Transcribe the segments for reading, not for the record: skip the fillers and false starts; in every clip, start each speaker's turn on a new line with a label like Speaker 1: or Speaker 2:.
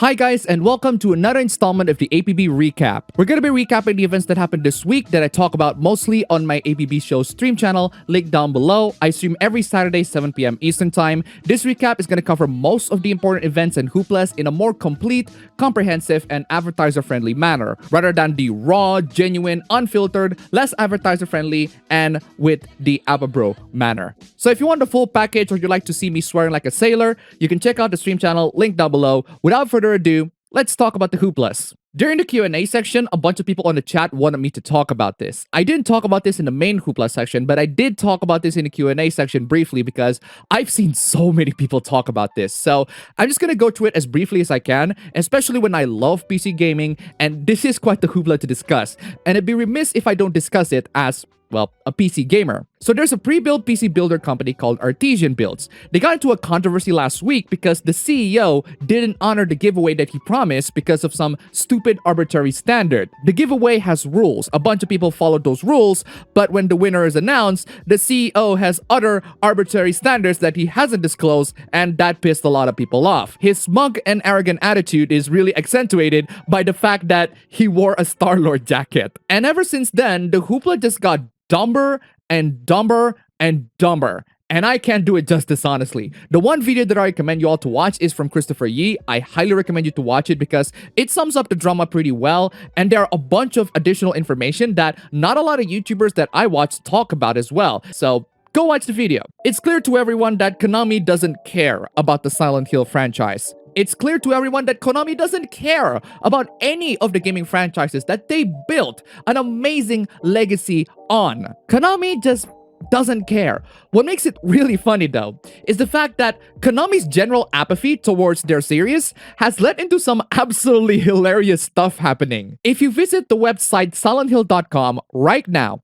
Speaker 1: Hi guys, and welcome to another installment of the APB recap. We're gonna be recapping the events that happened this week that I talk about mostly on my APB show stream channel, link down below. I stream every Saturday, 7 p.m. Eastern Time. This recap is gonna cover most of the important events and hooplas in a more complete, comprehensive, and advertiser-friendly manner, rather than the raw, genuine, unfiltered, less advertiser-friendly, and with the appabro manner. So if you want the full package or you'd like to see me swearing like a sailor, you can check out the stream channel, link down below. Without further ado, let's talk about the hooplas. During the Q&A section, a bunch of people on the chat wanted me to talk about this. I didn't talk about this in the main hoopla section, but I did talk about this in the Q&A section briefly because I've seen so many people talk about this. So I'm just gonna go through it as briefly as I can, especially when I love PC gaming, and this is quite the hoopla to discuss. And it'd be remiss if I don't discuss it as, well, a PC gamer. So there's a pre-built PC builder company called Artesian builds. They got into a controversy last week because the CEO didn't honor the giveaway that he promised because of some stupid arbitrary standard. The giveaway has rules. A bunch of people followed those rules, but when the winner is announced, the CEO has other arbitrary standards that he hasn't disclosed, and that pissed a lot of people off. His smug and arrogant attitude is really accentuated by the fact that he wore a Star-Lord jacket. And ever since then, the hoopla just got dumber and dumber and dumber. And I can't do it justice, honestly. The one video that I recommend you all to watch is from Christopher Yee. I highly recommend you to watch it because it sums up the drama pretty well, and there are a bunch of additional information that not a lot of YouTubers that I watch talk about as well. So go watch the video. It's clear to everyone that Konami doesn't care about the Silent Hill franchise. It's clear to everyone that Konami doesn't care about any of the gaming franchises that they built an amazing legacy on. Konami just doesn't care. What makes it really funny though is the fact that Konami's general apathy towards their series has led into some absolutely hilarious stuff happening. If you visit the website silenthill.com right now,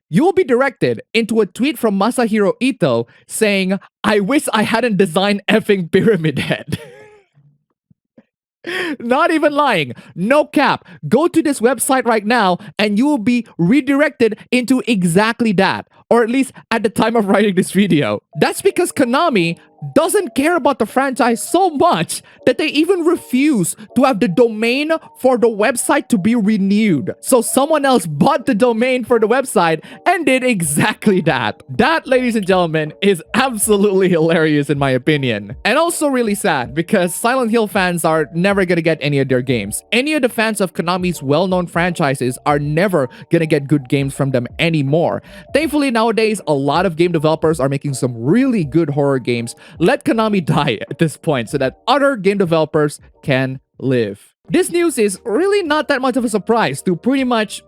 Speaker 1: you will be directed into a tweet from Masahiro Ito saying, "I wish I hadn't designed effing Pyramid Head." Not even lying. No cap. Go to this website right now and you will be redirected into exactly that. Or at least at the time of writing this video. That's because Konami doesn't care about the franchise so much that they even refuse to have the domain for the website to be renewed. So someone else bought the domain for the website and did exactly that. That, ladies and gentlemen, is absolutely hilarious in my opinion. And also really sad because Silent Hill fans are never gonna get any of their games. Any of the fans of Konami's well-known franchises are never gonna get good games from them anymore. Thankfully, nowadays, a lot of game developers are making some really good horror games. Let Konami die at this point so that other game developers can live. This news is really not that much of a surprise to pretty much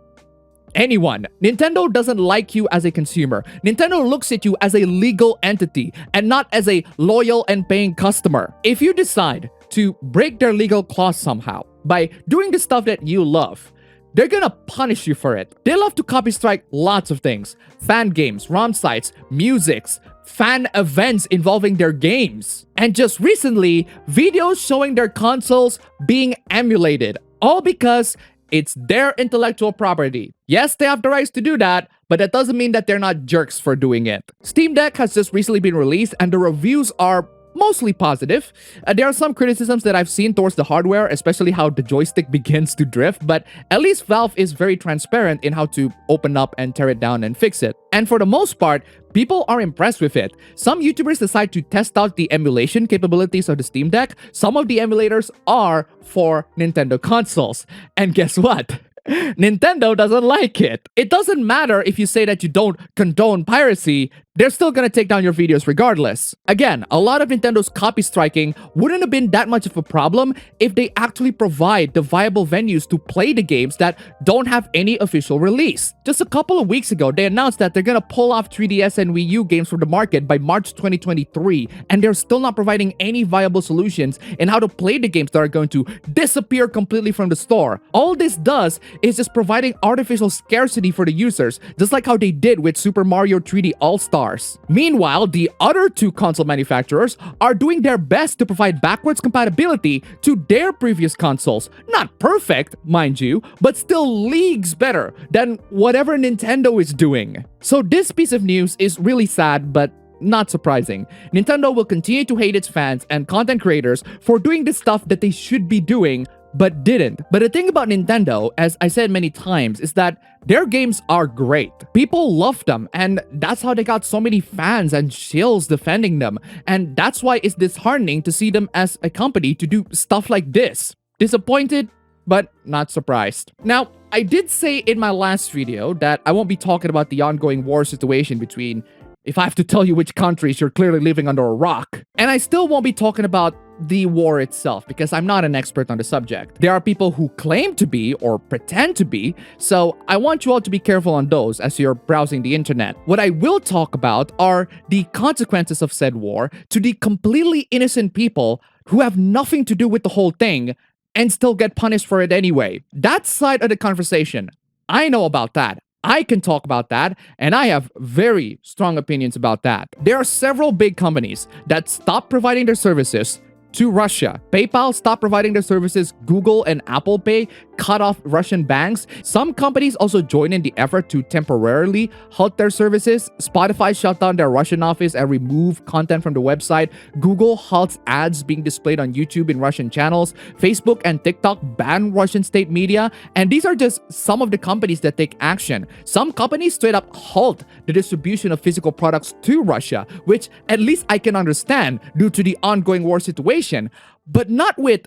Speaker 1: anyone. Nintendo doesn't like you as a consumer. Nintendo looks at you as a legal entity and not as a loyal and paying customer. If you decide to break their legal clause somehow by doing the stuff that you love, they're gonna punish you for it. They love to copy strike lots of things. Fan games, ROM sites, musics, fan events involving their games. And just recently, videos showing their consoles being emulated. All because it's their intellectual property. Yes, they have the rights to do that, but that doesn't mean that they're not jerks for doing it. Steam Deck has just recently been released and the reviews are mostly positive. There are some criticisms that I've seen towards the hardware, especially how the joystick begins to drift, but at least Valve is very transparent in how to open up and tear it down and fix it. And for the most part, people are impressed with it. Some YouTubers decide to test out the emulation capabilities of the Steam Deck. Some of the emulators are for Nintendo consoles. And guess what? Nintendo doesn't like it. It doesn't matter if you say that you don't condone piracy, they're still gonna take down your videos regardless. Again, a lot of Nintendo's copy striking wouldn't have been that much of a problem if they actually provide the viable venues to play the games that don't have any official release. Just a couple of weeks ago, they announced that they're gonna pull off 3DS and Wii U games from the market by March 2023, and they're still not providing any viable solutions in how to play the games that are going to disappear completely from the store. All this does is just providing artificial scarcity for the users, just like how they did with Super Mario 3D All-Star. Meanwhile, the other two console manufacturers are doing their best to provide backwards compatibility to their previous consoles. Not perfect, mind you, but still leagues better than whatever Nintendo is doing. So this piece of news is really sad, but not surprising. Nintendo will continue to hate its fans and content creators for doing the stuff that they should be doing but didn't. But the thing about Nintendo, as I said many times, is that their games are great. People love them, and that's how they got so many fans and shills defending them. And that's why it's disheartening to see them as a company to do stuff like this. Disappointed, but not surprised. Now, I did say in my last video that I won't be talking about the ongoing war situation between, if I have to tell you which countries, you're clearly living under a rock. And I still won't be talking about the war itself because I'm not an expert on the subject. There are people who claim to be or pretend to be, so I want you all to be careful on those as you're browsing the internet. What I will talk about are the consequences of said war to the completely innocent people who have nothing to do with the whole thing and still get punished for it anyway. That side of the conversation, I know about that. I can talk about that, and I have very strong opinions about that. There are several big companies that stopped providing their services to Russia. PayPal stopped providing their services. Google and Apple Pay cut off Russian banks. Some companies also joined in the effort to temporarily halt their services. Spotify shut down their Russian office and removed content from the website. Google halts ads being displayed on YouTube in Russian channels. Facebook and TikTok ban Russian state media. And these are just some of the companies that take action. Some companies straight up halt the distribution of physical products to Russia, which at least I can understand due to the ongoing war situation, but not with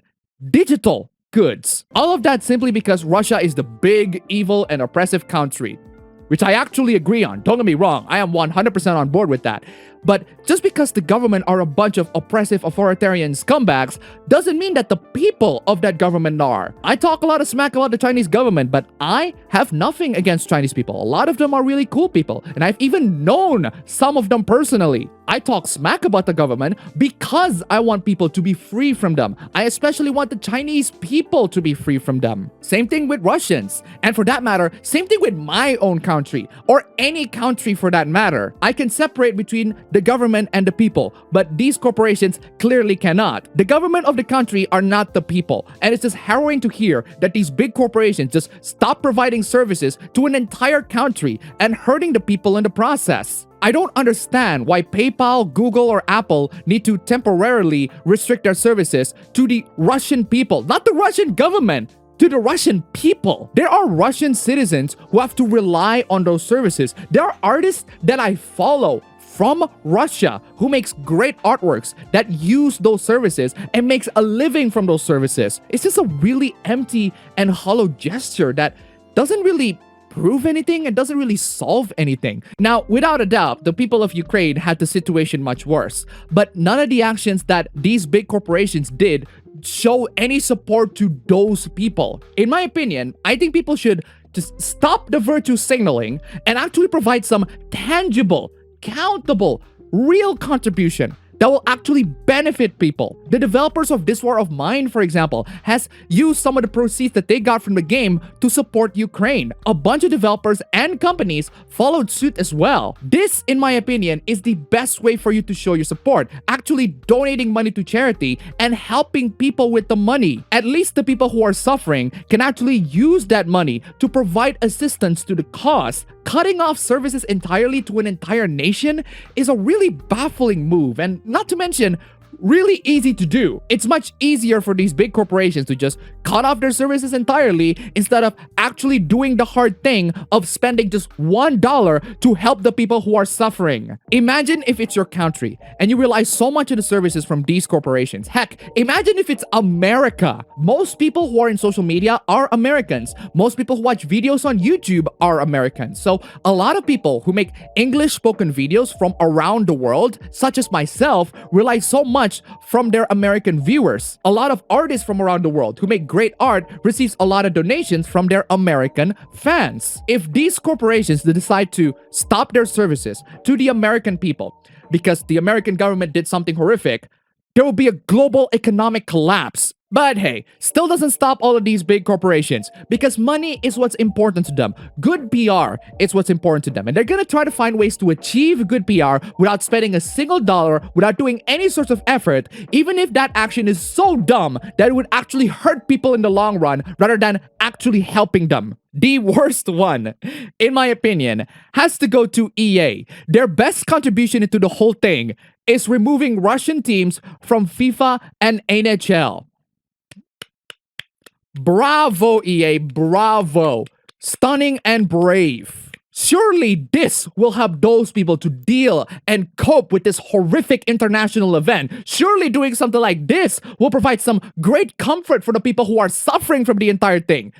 Speaker 1: digital goods. All of that simply because Russia is the big, evil, and oppressive country, which I actually agree on. Don't get me wrong, I am 100% on board with that. But just because the government are a bunch of oppressive authoritarian scumbags doesn't mean that the people of that government are. I talk a lot of smack about the Chinese government, but I have nothing against Chinese people. A lot of them are really cool people, and I've even known some of them personally. I talk smack about the government because I want people to be free from them. I especially want the Chinese people to be free from them. Same thing with Russians. And for that matter, same thing with my own country, or any country for that matter. I can separate between the government and the people, but these corporations clearly cannot. The government of the country are not the people, and it's just harrowing to hear that these big corporations just stop providing services to an entire country and hurting the people in the process. I don't understand why PayPal, Google, or Apple need to temporarily restrict their services to the Russian people, not the Russian government, to the Russian people. There are Russian citizens who have to rely on those services. There are artists that I follow from Russia who makes great artworks that use those services and makes a living from those services. It's just a really empty and hollow gesture that doesn't really prove anything and doesn't really solve anything. Now, without a doubt, the people of Ukraine had the situation much worse, but none of the actions that these big corporations did show any support to those people. In my opinion, I think people should just stop the virtue signaling and actually provide some tangible, countable, real contribution that will actually benefit people. The developers of This War of Mine, for example, has used some of the proceeds that they got from the game to support Ukraine. A bunch of developers and companies followed suit as well. This, in my opinion, is the best way for you to show your support, actually donating money to charity and helping people with the money. At least the people who are suffering can actually use that money to provide assistance to the cause. Cutting off services entirely to an entire nation is a really baffling move, and not to mention, really easy to do. It's much easier for these big corporations to just cut off their services entirely instead of actually doing the hard thing of spending just $1 to help the people who are suffering. Imagine if it's your country and you rely so much on the services from these corporations. Heck, imagine if it's America. Most people who are in social media are Americans. Most people who watch videos on YouTube are Americans. So a lot of people who make English spoken videos from around the world, such as myself, rely so much from their American viewers. A lot of artists from around the world who make great art receives a lot of donations from their American fans. If these corporations decide to stop their services to the American people because the American government did something horrific, there will be a global economic collapse. But hey, still doesn't stop all of these big corporations because money is what's important to them. Good PR is what's important to them. And they're gonna try to find ways to achieve good PR without spending a single dollar, without doing any sort of effort, even if that action is so dumb that it would actually hurt people in the long run rather than actually helping them. The worst one, in my opinion, has to go to EA. Their best contribution into the whole thing is removing Russian teams from FIFA and NHL. Bravo, EA, bravo. Stunning and brave. Surely this will help those people to deal and cope with this horrific international event. Surely doing something like this will provide some great comfort for the people who are suffering from the entire thing.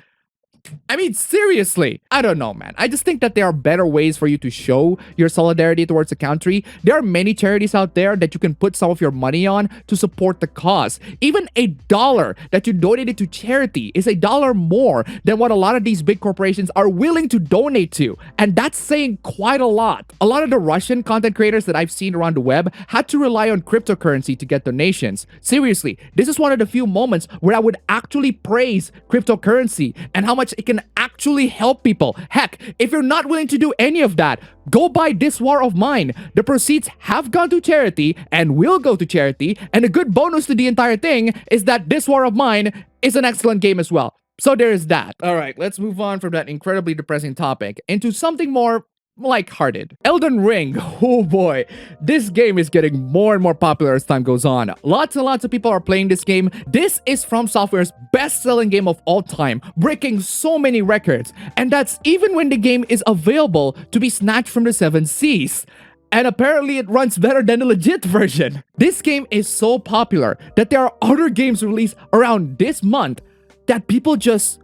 Speaker 1: I mean, seriously, I don't know, man. I just think that there are better ways for you to show your solidarity towards the country. There are many charities out there that you can put some of your money on to support the cause. Even $1 that you donated to charity is $1 more than what a lot of these big corporations are willing to donate to. And that's saying quite a lot. A lot of the Russian content creators that I've seen around the web had to rely on cryptocurrency to get donations. Seriously, this is one of the few moments where I would actually praise cryptocurrency and how much it can actually help people. Heck, if you're not willing to do any of that, go buy This War of Mine. The proceeds have gone to charity and will go to charity, and a good bonus to the entire thing is that This War of Mine is an excellent game as well. So there is that. Alright, let's move on from that incredibly depressing topic into something more lighthearted. Elden Ring, oh boy, this game is getting more and more popular as time goes on. Lots and lots of people are playing this game. This is From Software's best-selling game of all time, breaking so many records, and that's even when the game is available to be snatched from the 7 seas. And apparently it runs better than the legit version. This game is so popular that there are other games released around this month that people just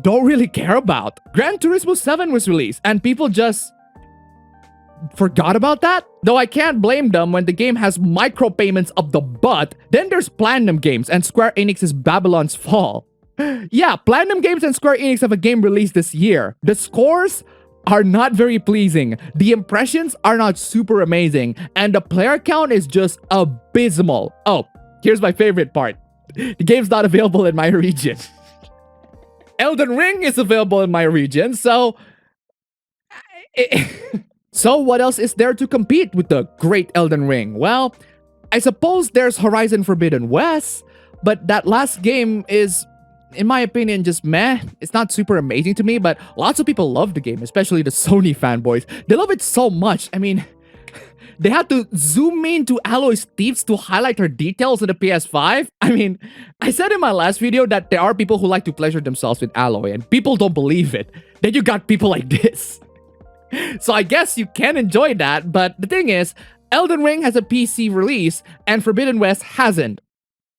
Speaker 1: don't really care about. Gran Turismo 7 was released and people just forgot about that? Though I can't blame them when the game has micropayments up the butt. Then there's Platinum Games and Square Enix's Babylon's Fall. Yeah, Platinum Games and Square Enix have a game released this year. The scores are not very pleasing, the impressions are not super amazing, and the player count is just abysmal. Oh, here's my favorite part. The game's not available in my region. Elden Ring is available in my region, so... So what else is there to compete with the great Elden Ring? Well, I suppose there's Horizon Forbidden West, but that last game is, in my opinion, just meh. It's not super amazing to me, but lots of people love the game, especially the Sony fanboys. They love it so much. I mean, they had to zoom in to Aloy's teeth to highlight her details in the PS5. I mean, I said in my last video that there are people who like to pleasure themselves with Aloy, and people don't believe it. Then you got people like this. So I guess you can enjoy that, but the thing is, Elden Ring has a PC release, and Forbidden West hasn't.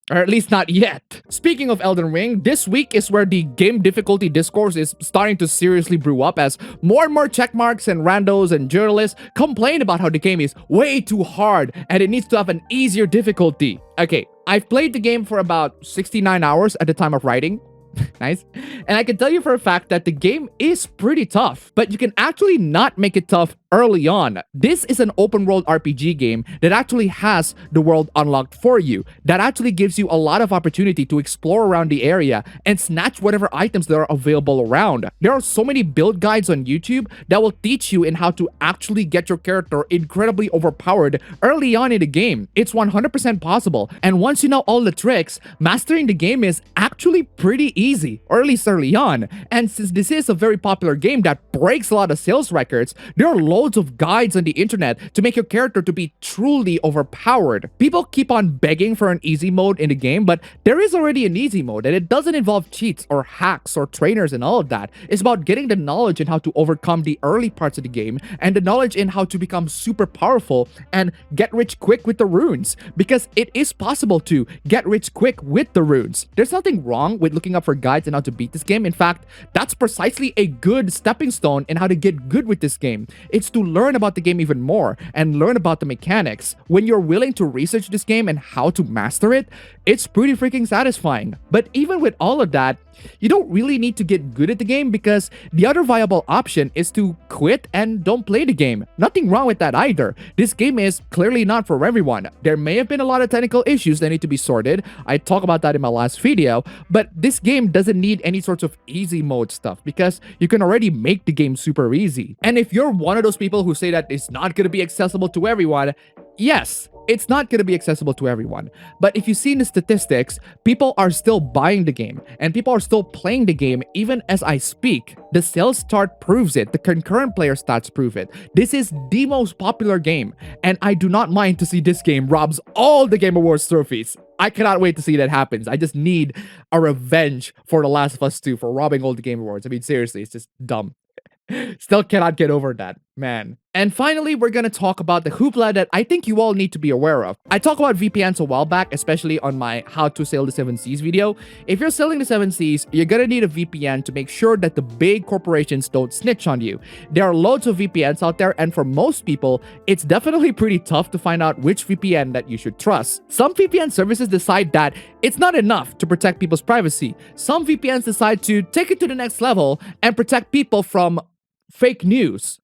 Speaker 1: Or at least not yet. Speaking of Elden Ring, this week is where the game difficulty discourse is starting to seriously brew up as more and more checkmarks and randos and journalists complain about how the game is way too hard and it needs to have an easier difficulty. Okay, I've played the game for about 69 hours at the time of writing. Nice. And I can tell you for a fact that the game is pretty tough, but you can actually not make it tough early on. This is an open world RPG game that actually has the world unlocked for you, that actually gives you a lot of opportunity to explore around the area and snatch whatever items that are available around. There are so many build guides on YouTube that will teach you in how to actually get your character incredibly overpowered early on in the game. It's 100% possible, and once you know all the tricks, mastering the game is actually pretty easy, or at least early on. And since this is a very popular game that breaks a lot of sales records, there are loads of guides on the internet to make your character to be truly overpowered. People keep on begging for an easy mode in the game, but there is already an easy mode, and it doesn't involve cheats or hacks or trainers and all of that. It's about getting the knowledge in how to overcome the early parts of the game and the knowledge in how to become super powerful and get rich quick with the runes, because it is possible to get rich quick with the runes. There's nothing wrong with looking up for guides on how to beat this game. In fact, that's precisely a good stepping stone in how to get good with this game. It's to learn about the game even more and learn about the mechanics. When you're willing to research this game and how to master it, it's pretty freaking satisfying. But even with all of that, You don't really need to get good at the game because the other viable option is to quit and don't play the game. Nothing wrong with that either. This game is clearly not for everyone. There may have been a lot of technical issues that need to be sorted. I talked about that in my last video, but this game doesn't need any sorts of easy mode stuff because you can already make the game super easy. And if you're one of those people who say that it's not going to be accessible to everyone, yes, it's not going to be accessible to everyone. But if you see in the statistics, people are still buying the game and people are still playing the game even as I speak. The sales chart proves it. The concurrent player stats prove it. This is the most popular game, and I do not mind to see this game robs all the Game Awards trophies. I cannot wait to see that happens. I just need a revenge for The Last of Us 2 for robbing all the Game Awards. I mean, seriously, it's just dumb. Still cannot get over that, man. And finally, we're gonna talk about the hoopla that I think you all need to be aware of. I talked about VPNs a while back, especially on my How to Sail the Seven Seas video. If you're sailing the Seven Seas, you're gonna need a VPN to make sure that the big corporations don't snitch on you. There are loads of VPNs out there, and for most people, it's definitely pretty tough to find out which VPN that you should trust. Some VPN services decide that it's not enough to protect people's privacy. Some VPNs decide to take it to the next level and protect people from fake news.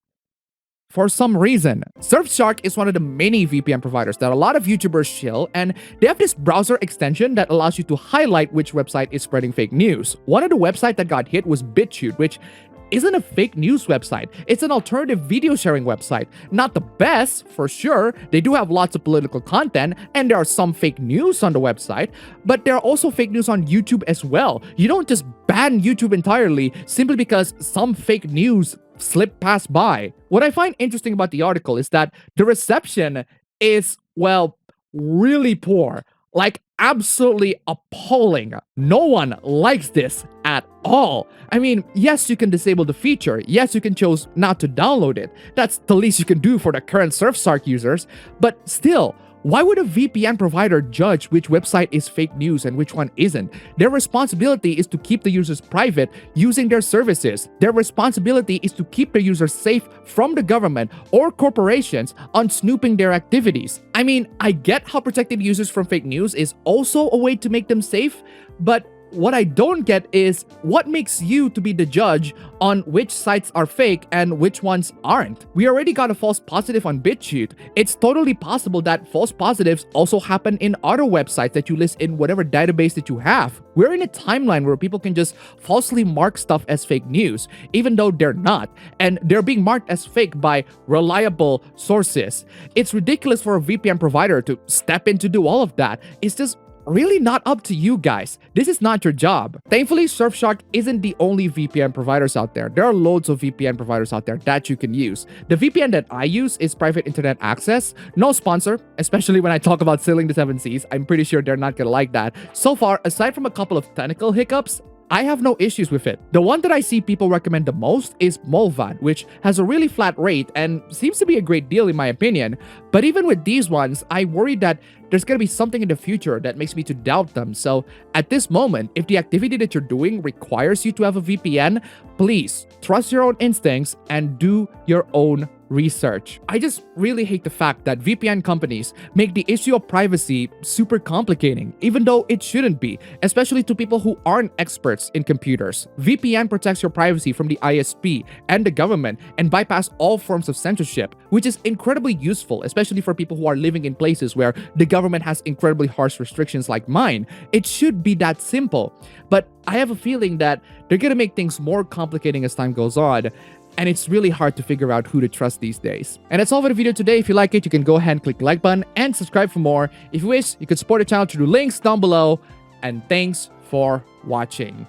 Speaker 1: For some reason, Surfshark is one of the many VPN providers that a lot of YouTubers shill, and they have this browser extension that allows you to highlight which website is spreading fake news. One of the websites that got hit was BitChute, which isn't a fake news website. It's an alternative video sharing website. Not the best, for sure. They do have lots of political content, and there are some fake news on the website, but there are also fake news on YouTube as well. You don't just ban YouTube entirely simply because some fake news slip past by. What I find interesting about the article is that the reception is, well, really poor. Like, absolutely appalling. No one likes this at all. I mean, yes, you can disable the feature. Yes, you can choose not to download it. That's the least you can do for the current Surfshark users. But still, why would a VPN provider judge which website is fake news and which one isn't? Their responsibility is to keep the users private using their services. Their responsibility is to keep the users safe from the government or corporations on snooping their activities. I mean, I get how protecting users from fake news is also a way to make them safe, but what I don't get is what makes you to be the judge on which sites are fake and which ones aren't. We already got a false positive on BitChute. It's totally possible that false positives also happen in other websites that you list in whatever database that you have. We're in a timeline where people can just falsely mark stuff as fake news, even though they're not, and they're being marked as fake by reliable sources. It's ridiculous for a VPN provider to step in to do all of that. It's just really not up to you guys. This is not your job. Thankfully, Surfshark isn't the only VPN providers out there. There are loads of VPN providers out there that you can use. The VPN that I use is Private Internet Access. No sponsor, especially when I talk about sailing the Seven Seas. I'm pretty sure they're not gonna like that. So far, aside from a couple of technical hiccups, I have no issues with it. The one that I see people recommend the most is Molvad, which has a really flat rate and seems to be a great deal in my opinion. But even with these ones, I worry that there's gonna be something in the future that makes me to doubt them. So at this moment, if the activity that you're doing requires you to have a VPN, please trust your own instincts and do your own research. I just really hate the fact that VPN companies make the issue of privacy super complicating, even though it shouldn't be, especially to people who aren't experts in computers. VPN protects your privacy from the ISP and the government and bypass all forms of censorship, which is incredibly useful, especially for people who are living in places where the government has incredibly harsh restrictions like mine. It should be that simple, but I have a feeling that they're gonna make things more complicating as time goes on, and it's really hard to figure out who to trust these days. And that's all for the video today. If you like it, you can go ahead and click the like button and subscribe for more. If you wish, you could support the channel through the links down below. And thanks for watching.